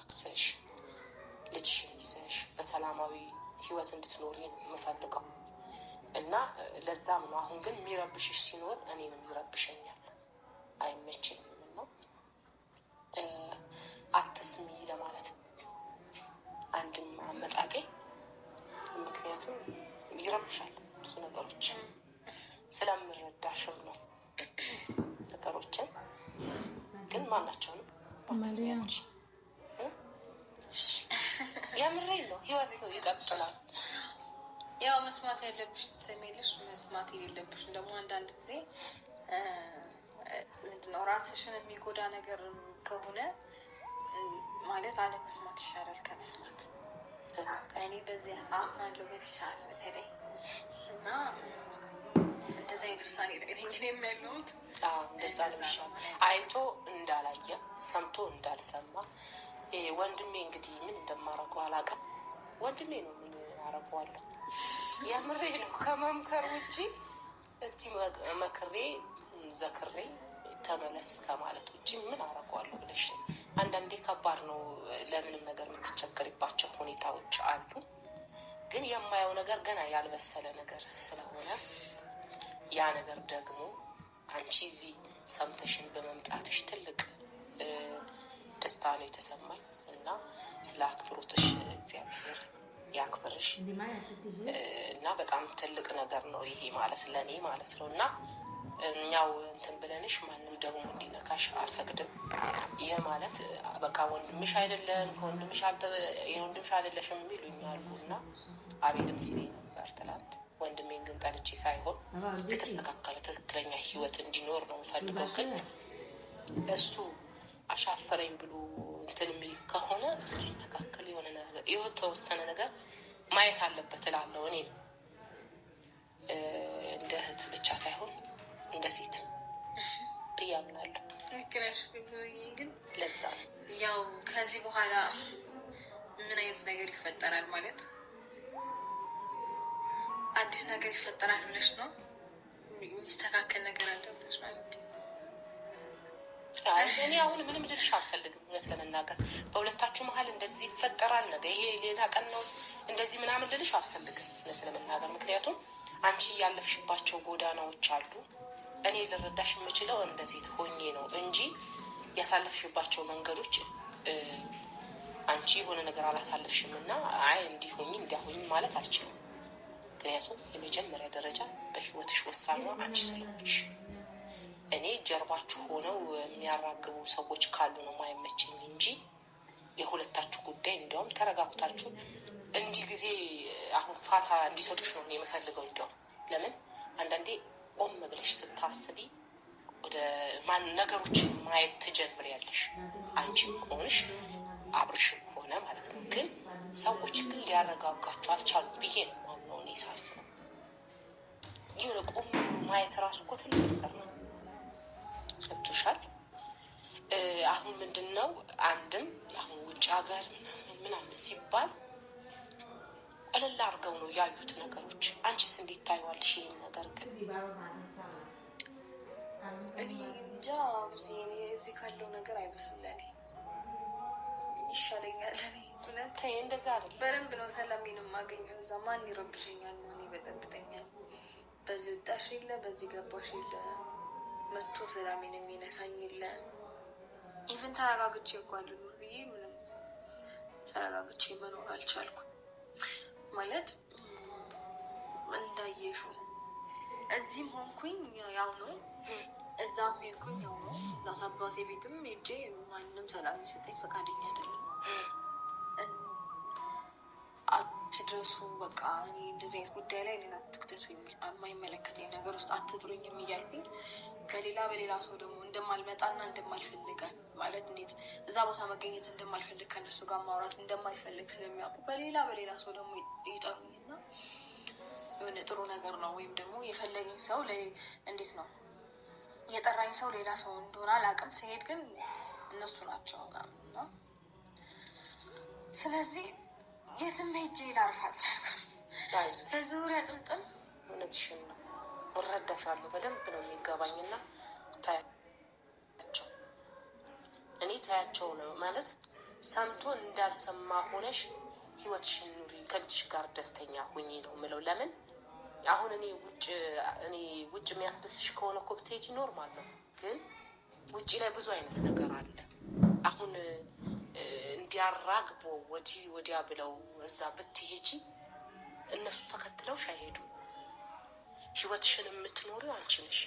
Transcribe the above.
አግብተሽ ልጅሽን ይዘሽ በሰላማዊ ህይወት እንድትኖሪ የምፈልገው እና ለዛም ነው። አሁን ግን የሚረብሽሽ ሲኖር እኔንም ይረብሸኛል፣ አይመቸኝም እና አትስሚ ለማለት አንድም አመጣጤ። ምክንያቱም ይረብሻል ብዙ ነገሮች ስለምረዳሽም ነው። ነገሮችን ግን ማናቸውንም ባትስሚያች የምሬን ነው። ህይወት ይቀጥላል። ያው መስማት ያለብሽ ትሰሚያለሽ፣ መስማት የሌለብሽን ደግሞ አንዳንድ ጊዜ ምንድነው ራስሽን የሚጎዳ ነገር ከሆነ ማለት አለመስማት ይሻላል ከመስማት። እኔ በዚህ አምናለሁ በዚህ ሰዓት በተለይ እና እንደዛ አይነት ውሳኔ ላይ ነኝ ያለሁት። እንደዛ ልብሻል አይቶ እንዳላየ ሰምቶ እንዳልሰማ። ወንድሜ እንግዲህ ምን እንደማረገው አላውቅም። ወንድሜ ነው፣ ምን አረገዋለሁ? የምሬ ነው። ከመምከር ውጭ እስቲ መክሬ ዘክሬ ተመለስ ከማለት ውጭ ምን አረገዋለሁ ብለሽ። አንዳንዴ ከባድ ነው። ለምንም ነገር የምትቸገሪባቸው ሁኔታዎች አሉ። ግን የማየው ነገር ገና ያልበሰለ ነገር ስለሆነ ያ ነገር ደግሞ አንቺ እዚህ ሰምተሽን በመምጣትሽ ትልቅ ደስታ ነው የተሰማኝ እና ስለ አክብሮትሽ እግዚአብሔር ያክብርሽ እና በጣም ትልቅ ነገር ነው ይሄ ማለት ለእኔ ማለት ነው። እና እኛው እንትን ብለንሽ ማንም ደግሞ እንዲነካሽ አልፈቅድም። ይህ ማለት በቃ ወንድምሽ አይደለም የወንድምሽ አይደለሽም ይሉኛሉ እና አቤልም ሲለኝ ነበር ትላንት። ወንድሜን ግን ጠልቼ ሳይሆን የተስተካከለ ትክክለኛ ህይወት እንዲኖር ነው የምፈልገው። ግን እሱ አሻፈረኝ ብሎ እንትን የሚል ከሆነ እስኪስተካከል የሆነ ነገር የተወሰነ ነገር ማየት አለበት እላለሁ። እኔ እንደ እህት ብቻ ሳይሆን እንደ ሴት ብዬ አምናለሁ። ግን ለዛ ነው ያው ከዚህ በኋላ ምን አይነት ነገር ይፈጠራል ማለት አዲስ ነገር ይፈጠራል ብለሽ ነው? የሚስተካከል ነገር አለ ብለሽ ማለት? እኔ አሁን ምንም ልልሽ አልፈልግም። እውነት ለመናገር በሁለታችሁ መሀል እንደዚህ ይፈጠራል ነገ ይሄ ሌላ ቀን ነው እንደዚህ ምናምን ልልሽ አልፈልግም እውነት ለመናገር። ምክንያቱም አንቺ ያለፍሽባቸው ጎዳናዎች አሉ። እኔ ልረዳሽ የምችለው እንደ ሴት ሆኜ ነው እንጂ ያሳለፍሽባቸው መንገዶች አንቺ የሆነ ነገር አላሳለፍሽም እና አይ እንዲሆኝ እንዲያሆኝ ማለት አልችልም። ምክንያቱም የመጀመሪያ ደረጃ በህይወትሽ ወሳኟ አንቺ ስለሆንሽ። እኔ ጀርባችሁ ሆነው የሚያራግቡ ሰዎች ካሉ ነው ማይመቸኝ እንጂ የሁለታችሁ ጉዳይ እንዲያውም ተረጋግታችሁ እንዲህ ጊዜ አሁን ፋታ እንዲሰጡሽ ነው የምፈልገው። እንዲያውም ለምን አንዳንዴ ቆም ብለሽ ስታስቢ ወደ ነገሮችን ማየት ትጀምሪያለሽ። አንቺም ሆንሽ አብርሽም ሆነ ማለት ነው። ግን ሰዎች ግን ሊያረጋጋችሁ አልቻሉም ብዬ ነው ማምነው እኔ ሳስበው። የሆነ ቆም ማየት ራሱ እኮ ትልቅ ነገር ነው። ገብቶሻል? አሁን ምንድን ነው አንድም አሁን ውጭ ሀገር ምናምን ሲባል እልል አድርገው ነው ያዩት ነገሮች። አንቺስ እንዴት ታይዋለሽ ይሄን ነገር? ግን እኔ እንጃ እዚህ ካለው ነገር አይመስልም ለኔ ይሻለኛል። እኔ ሁለት እንደዛ አይደለም። በደንብ ነው ሰላሜን የማገኘው እዛ። ማን ይረብሸኛል? ማን ይበጠብጠኛል? በዚህ ወጣሽ የለ በዚህ ገባሽ የለ መጥቶ ሰላሜን የሚነሳኝ የለ። ኢቨን ተረጋግቼ እንኳን ልኖር ብዬ ምንም ተረጋግቼ መኖር አልቻልኩም። ማለት እንዳየሹ እዚህም ሆንኩኝ ያው ነው፣ እዛም ሄድኩኝ ያው ነው። እናት አባቴ ቤትም ሄጄ ማንም ሰላም ሊሰጠኝ ፈቃደኛ አይደለም። አትድረሱ በቃ እኔ እንደዚህ አይነት ጉዳይ ላይ ሌላ ትክተቱኝ፣ የማይመለከተኝ ነገር ውስጥ አትጥሩኝም እያልኩኝ በሌላ ሰው ደግሞ እንደማልመጣና እንደማልፈልግ ማለት እንዴት እዛ ቦታ መገኘት እንደማልፈልግ ከነሱ ጋር ማውራት እንደማልፈልግ ስለሚያውቁ በሌላ ሰው ደግሞ ይጠሩኝና የሆነ ጥሩ ነገር ነው ወይም ደግሞ የፈለገኝ ሰው እንዴት ነው የጠራኝ ሰው ሌላ ሰው እንደሆነ አላውቅም። ሲሄድ ግን እነሱ ናቸው እና ስለዚህ የትም ሄጄ ላርፍ አልቻልኩም። በዙሪያ ጥምጥም እውነትሽን ነው። እረዳሻለሁ በደንብ ነው የሚገባኝና ታያቸው እኔ ታያቸው ነው ማለት ሰምቶ እንዳልሰማ ሆነሽ ህይወትሽን ኑሪ፣ ከልጅሽ ጋር ደስተኛ ሁኚ ነው የምለው። ለምን አሁን እኔ ውጭ የሚያስደስሽ ከሆነ እኮ ብትሄጂ ኖርማል ነው። ግን ውጭ ላይ ብዙ አይነት ነገር አለ። አሁን እንዲያራግቦ ወዲህ ወዲያ ብለው እዛ ብትሄጂ እነሱ ተከትለውሽ አይሄዱም። ህይወትሽን የምትኖሪው አንቺ ነሽ።